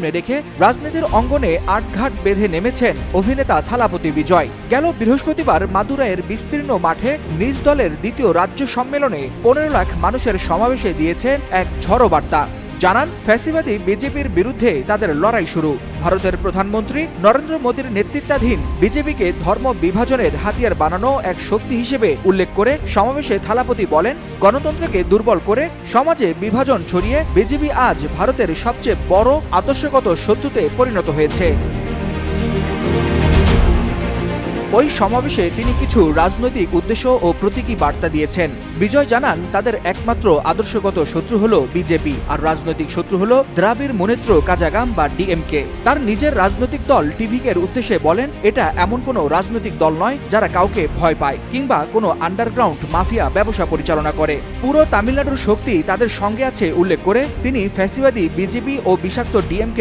সামনে রেখে রাজনীতির অঙ্গনে আটঘাট বেঁধে নেমেছেন অভিনেতা থালাপতি বিজয়। গেল বৃহস্পতিবার মাদুরাইয়ের বিস্তীর্ণ মাঠে নিজ দলের দ্বিতীয় রাজ্য সম্মেলনে 15 লাখ মানুষের সমাবেশে দিয়েছেন এক ঝড়ো বার্তা। জানান, ফ্যাসিবাদী বিজেপির বিরুদ্ধে তাদের লড়াই শুরু। ভারতের প্রধানমন্ত্রী নরেন্দ্র মোদীর নেতৃত্বাধীন বিজেপিকে ধর্ম বিভাজনের হাতিয়ার বানানো এক শক্তি হিসেবে উল্লেখ করে সমাবেশে থালাপতি বলেন, গণতন্ত্রকে দুর্বল করে সমাজে বিভাজন ছড়িয়ে বিজেপি আজ ভারতের সবচেয়ে বড় আদর্শগত শত্রুতে পরিণত হয়েছে। ওই সমাবেশে তিনি কিছু রাজনৈতিক উদ্দেশ্য ও প্রতীকী বার্তা দিয়েছেন। বিজয় জানান, তাদের একমাত্র আদর্শগত শত্রু হলো বিজেপি, আর রাজনৈতিক শত্রু হলো দ্রাবিড় মুনেত্র কাজাগাম বা ডিএমকে। তার নিজের রাজনৈতিক দল টিভিকের উদ্দেশ্যে বলেন, এটা এমন কোনো রাজনৈতিক দল নয় যারা কাউকে ভয় পায় কিংবা কোনো আন্ডারগ্রাউন্ড মাফিয়া ব্যবসা পরিচালনা করে। পুরো তামিলনাড়ুর শক্তি তাদের সঙ্গে আছে উল্লেখ করে তিনি ফ্যাসিবাদী বিজেপি ও বিষাক্ত ডিএমকে